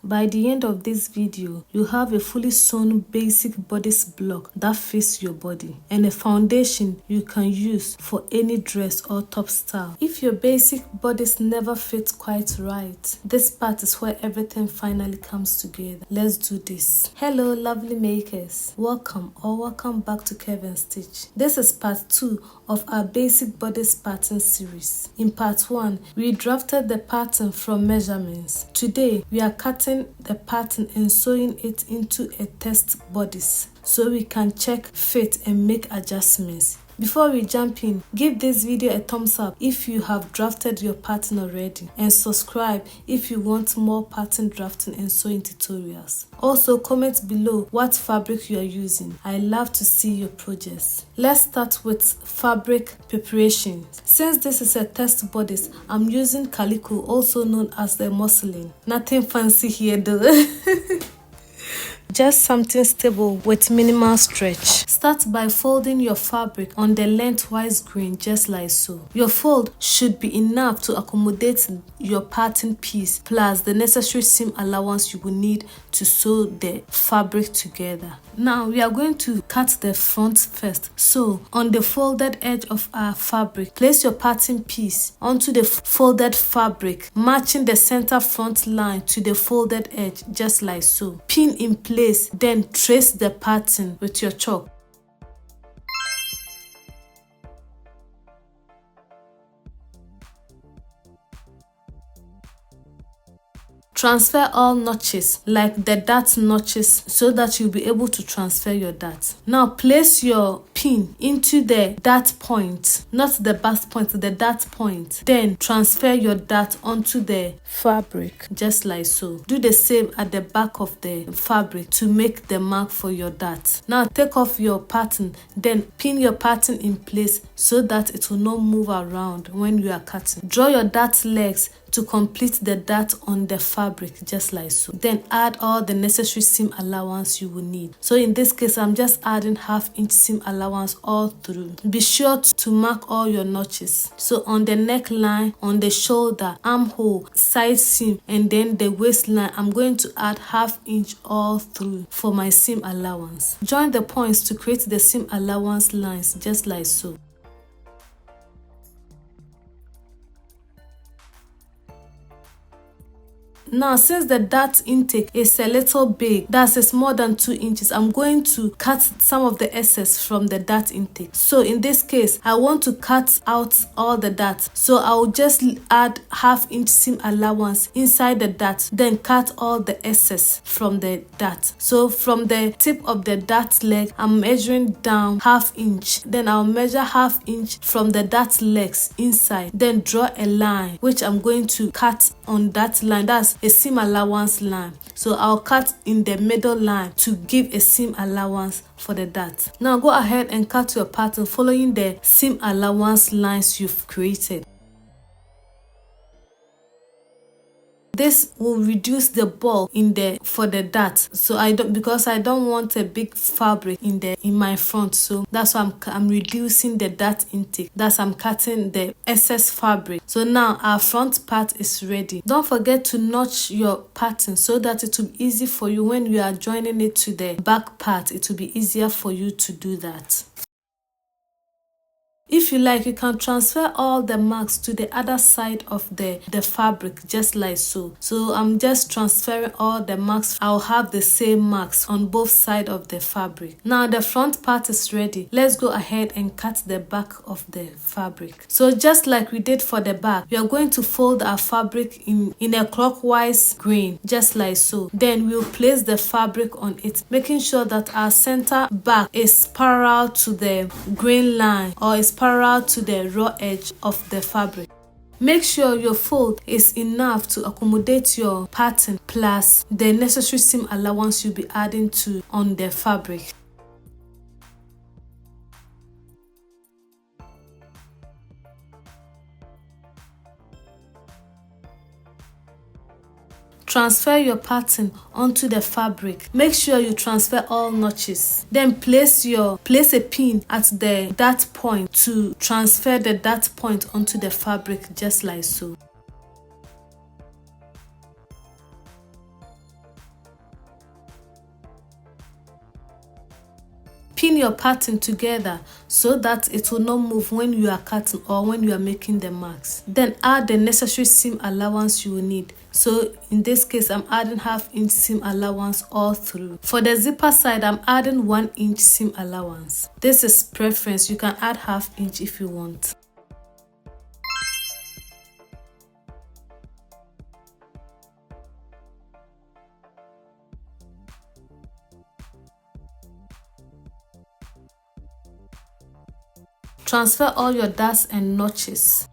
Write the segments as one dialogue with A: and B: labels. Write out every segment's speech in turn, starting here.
A: By the end of this video, you have a fully sewn basic bodice block that fits your body and a foundation you can use for any dress or top style. If your basic bodice never fits quite right, this part is where everything finally comes together. Let's do this. Hello lovely makers, welcome back to Curve&stitch. This is part 2 of our basic bodice pattern series. In part 1, we drafted the pattern from measurements. Today, we are cutting the pattern and sewing it into a test bodice so we can check fit and make adjustments. Before we jump in, give this video a thumbs up if you have drafted your pattern already, and subscribe if you want more pattern drafting and sewing tutorials. Also, comment below what fabric you are using. I love to see your progress. Let's start with fabric preparation. Since this is a test bodice, I'm using calico, also known as the muslin. Nothing fancy here though. Just something stable with minimal stretch. Start by folding your fabric on the lengthwise grain just like so. Your fold should be enough to accommodate your pattern piece plus the necessary seam allowance you will need to sew the fabric together. Now we are going to cut the front first. So on the folded edge of our fabric, place your pattern piece onto the folded fabric, matching the center front line to the folded edge just like so. Pin in place, then trace the pattern with your chalk. Transfer all notches like the dart notches so that you'll be able to transfer your dart. Now place your pin into the dart point, not the bast point, the dart point. Then transfer your dart onto the fabric just like so. Do the same at the back of the fabric to make the mark for your dart. Now take off your pattern, then pin your pattern in place so that it will not move around when you are cutting. Draw your dart legs to complete the dart on the fabric just like so. Then add all the necessary seam allowance you will need. So in this case, I'm just adding 1/2 inch seam allowance all through. Be sure to mark all your notches. So on the neckline, on the shoulder, armhole, side seam, and then the waistline, I'm going to add 1/2 inch all through for my seam allowance. Join the points to create the seam allowance lines just like so. Now, since the dart intake is a little big, that is more than 2 inches, I'm going to cut some of the excess from the dart intake. So in this case, I want to cut out all the dart. So I'll just add 1/2 inch seam allowance inside the dart, then cut all the excess from the dart. So from the tip of the dart leg, I'm measuring down 1/2 inch. Then I'll measure 1/2 inch from the dart legs inside. Then draw a line, which I'm going to cut on that line. That's a seam allowance line. So I'll cut in the middle line to give a seam allowance for the dart. Now go ahead and cut your pattern following the seam allowance lines you've created. This will reduce the bulk for the dart. So because I don't want a big fabric in my front. So that's why I'm reducing the dart intake. I'm cutting the excess fabric. So now our front part is ready. Don't forget to notch your pattern so that it will be easy for you when you are joining it to the back part. It will be easier for you to do that. If you like, you can transfer all the marks to the other side of the fabric just like so. So I'm just transferring all the marks. I'll have the same marks on both sides of the fabric. Now the front part is ready. Let's go ahead and cut the back of the fabric. So just like we did for the back, we are going to fold our fabric in a clockwise grain just like so. Then we'll place the fabric on it, making sure that our center back is parallel to the grain line or is parallel to the raw edge of the fabric. Make sure your fold is enough to accommodate your pattern plus the necessary seam allowance you'll be adding to on the fabric. Transfer your pattern onto the fabric. Make sure you transfer all notches. Then place a pin at the dart point to transfer the dart point onto the fabric just like so. pin your pattern together so that it will not move when you are cutting or when you are making the marks. Then add the necessary seam allowance you will need. So in this case, I'm adding 1/2 inch seam allowance all through. For the zipper side, I'm adding 1 inch seam allowance. This is preference. You can add 1/2 inch if you want. Transfer all your darts and notches.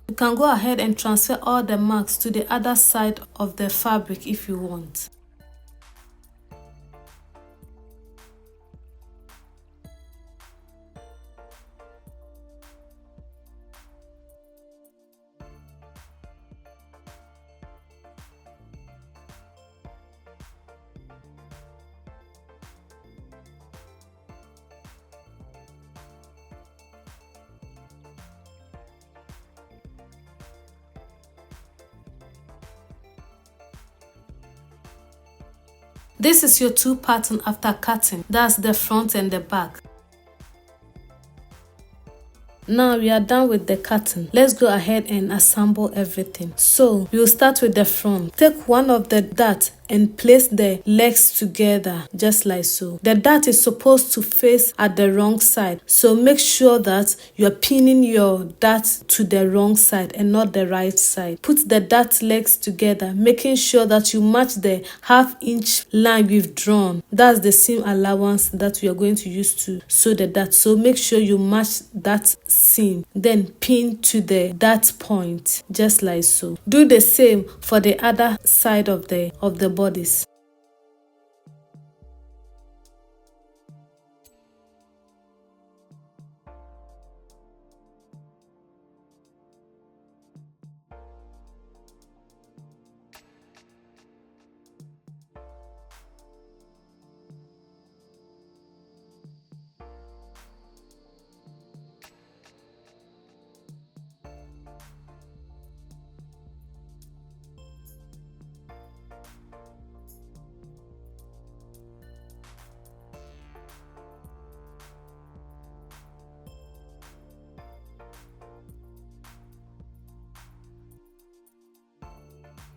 A: You can go ahead and transfer all the marks to the other side of the fabric if you want. This is your two pattern after cutting. That's the front and the back. Now we are done with the cutting. Let's go ahead and assemble everything. So we'll start with the front. Take one of the darts and place the legs together just like so. The dart is supposed to face at the wrong side, so make sure that you're pinning your dart to the wrong side and not the right side. Put the dart legs together, making sure that you match the 1/2 inch line we've drawn. That's the seam allowance that we are going to use to sew the dart. So make sure you match that seam, then pin to the dart point just like so. Do the same for the other side of the bodice.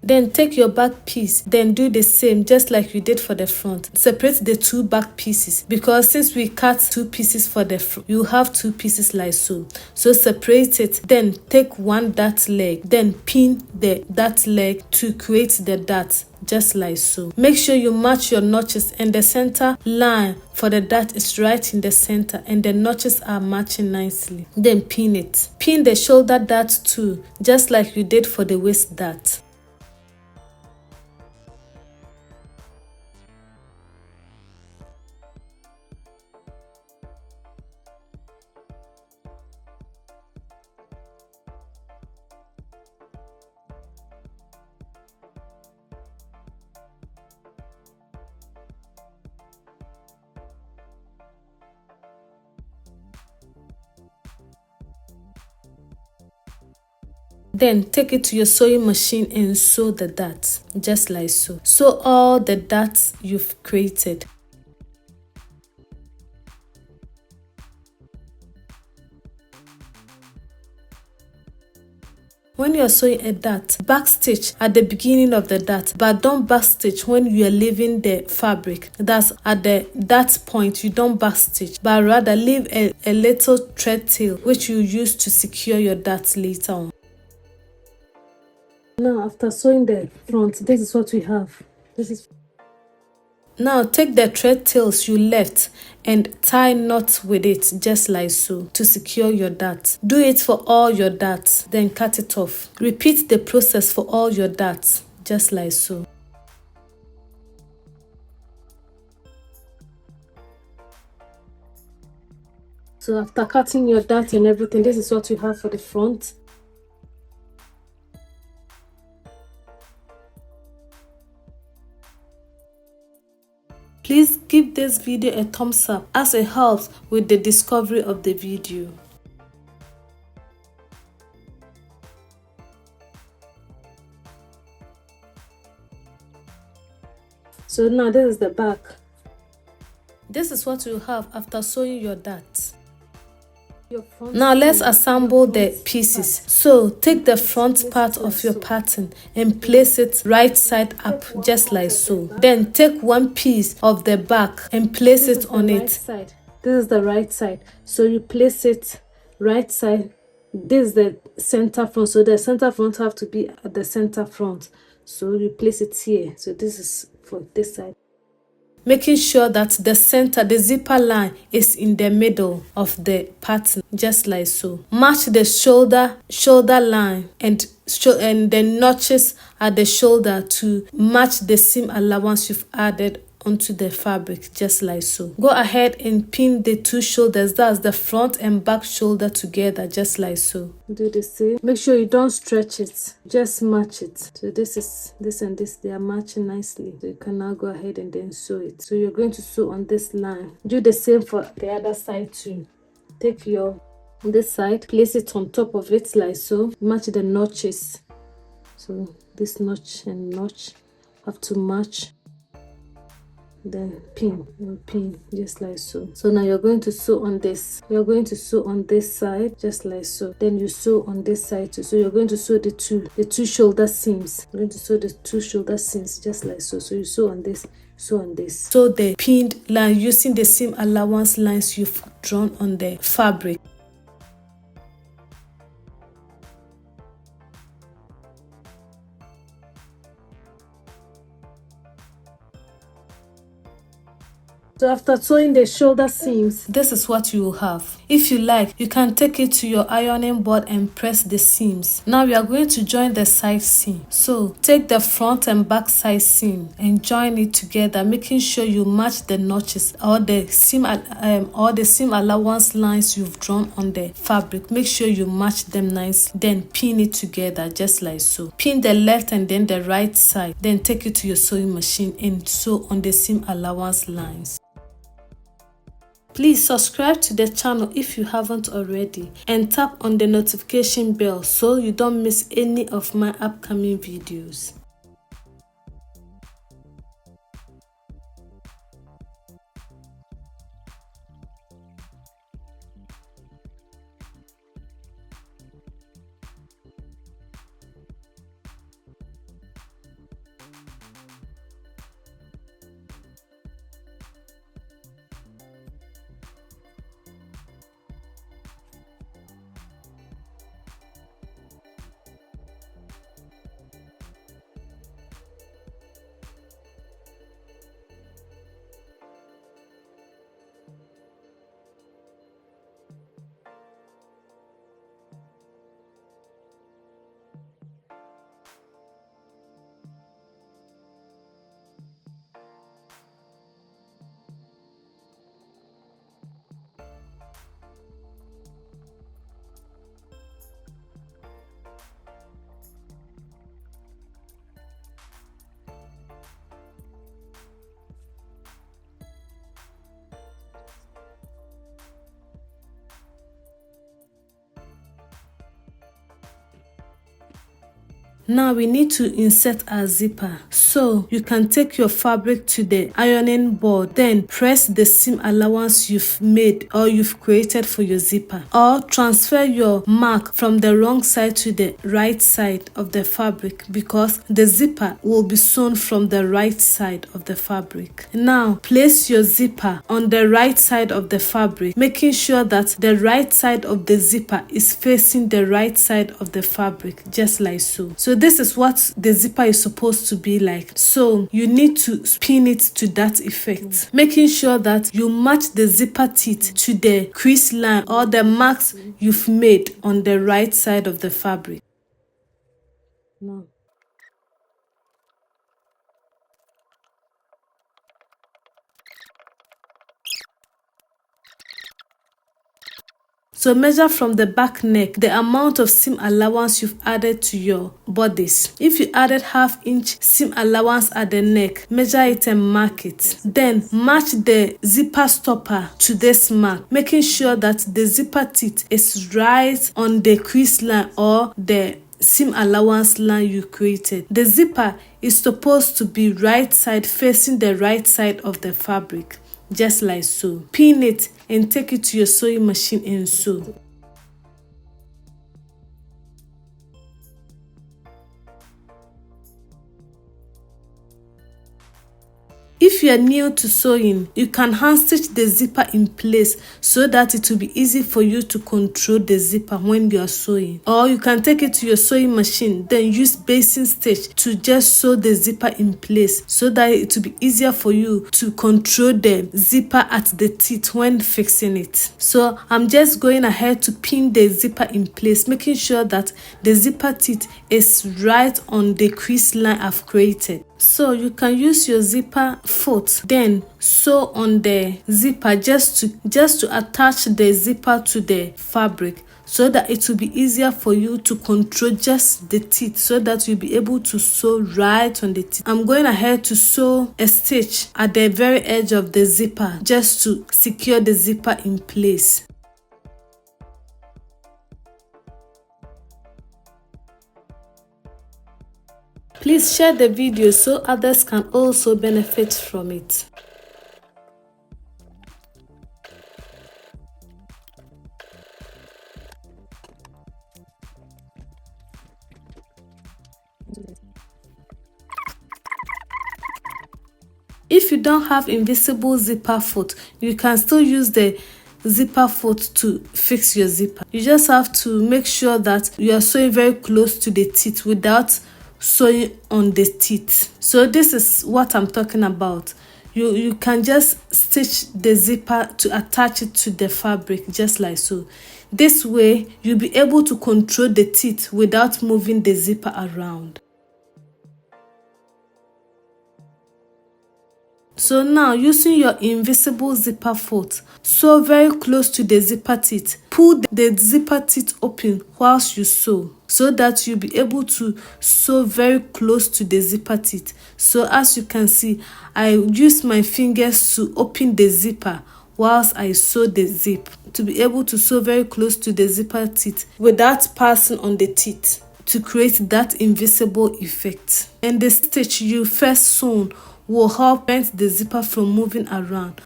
A: Then take your back piece, then do the same just like you did for the front. Separate the two back pieces, because since we cut 2 pieces for the front, you have 2 pieces like so. So separate it, then take one dart leg, then pin the dart leg to create the dart just like so. Make sure you match your notches and the center line for the dart is right in the center and the notches are matching nicely. Then pin it. Pin the shoulder dart too, just like you did for the waist dart. Then take it to your sewing machine and sew the darts, just like so. Sew all the darts you've created. When you are sewing a dart, backstitch at the beginning of the dart, but don't backstitch when you are leaving the fabric. That's at the dart point, you don't backstitch, but rather leave a little thread tail which you use to secure your darts later on. Now after sewing the front, this is what we have. Now take the thread tails you left and tie knots with it just like so to secure your darts. Do it for all your darts, then cut it off. Repeat the process for all your darts just like so. So after cutting your dart and everything, this is what you have for the front. Please give this video a thumbs up as it helps with the discovery of the video. So now this is the back. This is what you have after sewing your dart. Now let's assemble the pieces. So take the front part of your pattern and place it right side up just like so. Then take one piece of the back and place it on it. This is the right side. So you place it right side. This is the center front. So the center front have to be at the center front. So you place it here. So this is for this side. Making sure that the center, the zipper line is in the middle of the pattern, just like so. Match the shoulder line and the notches at the shoulder to match the seam allowance you've added onto the fabric, just like so. Go ahead and pin the two shoulders, that's the front and back shoulder together, just like so. Do the same. Make sure you don't stretch it, just match it. So this and this, they are matching nicely. So you can now go ahead and then sew it. So you're going to sew on this line. Do the same for the other side too. Take this side, place it on top of it like so. Match the notches. So this notch and notch have to match. Then pin and pin just like so. So now you're going to sew on this. You're going to sew on this side just like so. Then you sew on this side too. So you're going to sew the two shoulder seams. You're going to sew the two shoulder seams just like so. So you sew on this, sew on this. Sew the pinned line using the seam allowance lines you've drawn on the fabric. So after sewing the shoulder seams, this is what you will have. If you like, you can take it to your ironing board and press the seams. Now we are going to join the side seam. So take the front and back side seam and join it together, making sure you match the notches or the seam allowance lines you've drawn on the fabric. Make sure you match them nicely. Then pin it together just like so. Pin the left and then the right side. Then take it to your sewing machine and sew on the seam allowance lines. Please subscribe to the channel if you haven't already and tap on the notification bell so you don't miss any of my upcoming videos. Now we need to insert our zipper. So you can take your fabric to the ironing board, then press the seam allowance you've made or you've created for your zipper, or transfer your mark from the wrong side to the right side of the fabric because the zipper will be sewn from the right side of the fabric. Now place your zipper on the right side of the fabric, making sure that the right side of the zipper is facing the right side of the fabric, just like so. So this is what the zipper is supposed to be like. So you need to pin it to that effect, making sure that you match the zipper teeth to the crease line or the marks you've made on the right side of the fabric. Now, so measure from the back neck the amount of seam allowance you've added to your bodice. If you added 1/2 inch seam allowance at the neck, measure it and mark it. Then match the zipper stopper to this mark, making sure that the zipper teeth is right on the crease line or the seam allowance line you created. The zipper is supposed to be right side facing the right side of the fabric, just like so. Pin it and take it to your sewing machine and sew. If you are new to sewing, you can hand stitch the zipper in place so that it will be easy for you to control the zipper when you are sewing. Or you can take it to your sewing machine, then use basting stitch to just sew the zipper in place so that it will be easier for you to control the zipper at the teeth when fixing it. So I'm just going ahead to pin the zipper in place, making sure that the zipper teeth is right on the crease line I've created. So you can use your zipper foot, then sew on the zipper just to attach the zipper to the fabric, so that it will be easier for you to control just the teeth, so that you'll be able to sew right on the teeth. I'm going ahead to sew a stitch at the very edge of the zipper just to secure the zipper in place. Please share the video so others can also benefit from it. If you don't have invisible zipper foot, you can still use the zipper foot to fix your zipper. You just have to make sure that you are sewing very close to the teeth without sewing on the teeth. So this is what I'm talking about. You can just stitch the zipper to attach it to the fabric, just like so. This way you'll be able to control the teeth without moving the zipper around. So now, using your invisible zipper foot, sew very close to the zipper teeth. Pull the zipper teeth open whilst you sew, so that you'll be able to sew very close to the zipper teeth. So as you can see, I use my fingers to open the zipper whilst I sew the zip, to be able to sew very close to the zipper teeth without passing on the teeth, to create that invisible effect. And the stitch you first sewn will help prevent the zipper from moving around.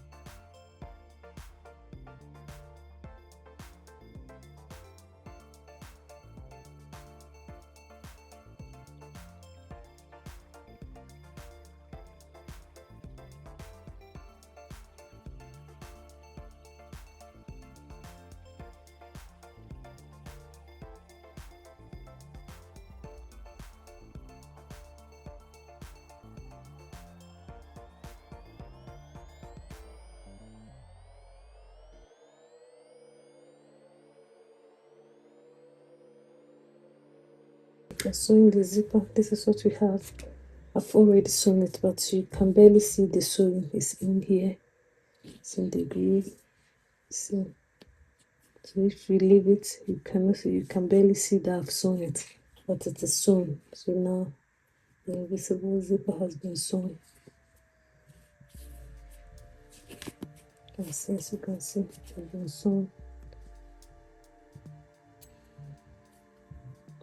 A: Sewing the zipper, this is what we have. I've already sewn it, but you can barely see the sewing. It's in here, it's in the groove. See, so if we leave it, you can barely see that I've sewn it, but it is sewn. So now the invisible zipper has been sewn. As you can see, it has been sewn.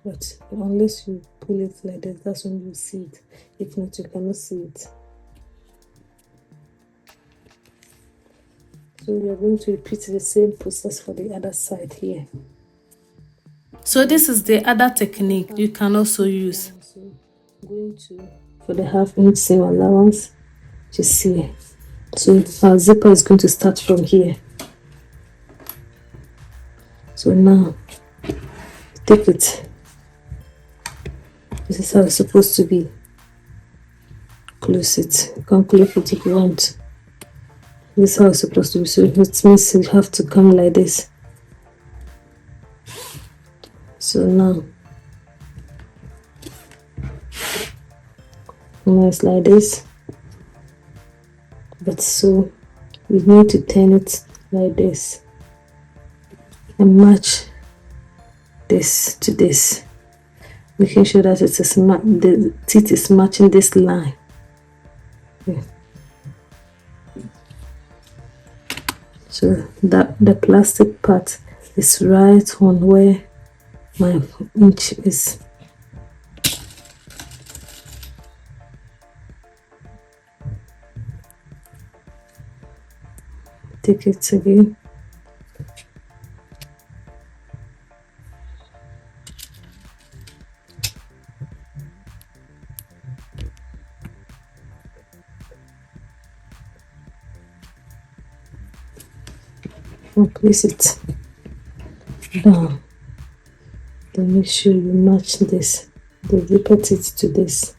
A: But unless you pull it like this, that's when you see it. If not, you cannot see it. So we are going to repeat the same process for the other side here. So this is the other technique you can also use. So going to for the 1/2 inch seam allowance, just see. So our zipper is going to start from here. So now take it This is how it's supposed to be. Close it. You can close it if you want. This is how it's supposed to be. So it means you have to come like this. So now it's like this. But so we need to turn it like this and match this to this, making sure that it is the teeth is matching this line. Yeah. So that the plastic part is right on where my inch is. Take it again. And place it down. Then make sure you match this, the zipper teeth to this.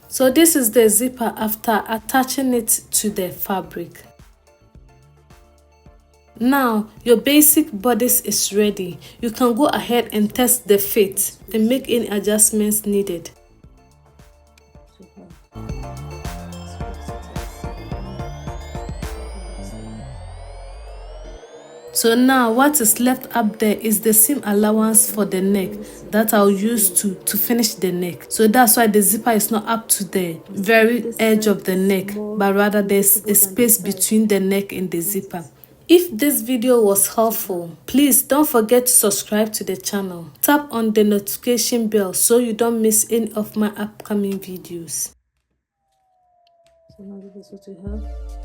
A: So this is the zipper after attaching it to the fabric. Now your basic bodice is ready. You can go ahead and test the fit and make any adjustments needed. So now what is left up there is the seam allowance for the neck that I'll use to finish the neck. So that's why the zipper is not up to the very edge of the neck, but rather there's a space between the neck and the zipper. If this video was helpful, please don't forget to subscribe to the channel. Tap on the notification bell so you don't miss any of my upcoming videos. So now this is what we have.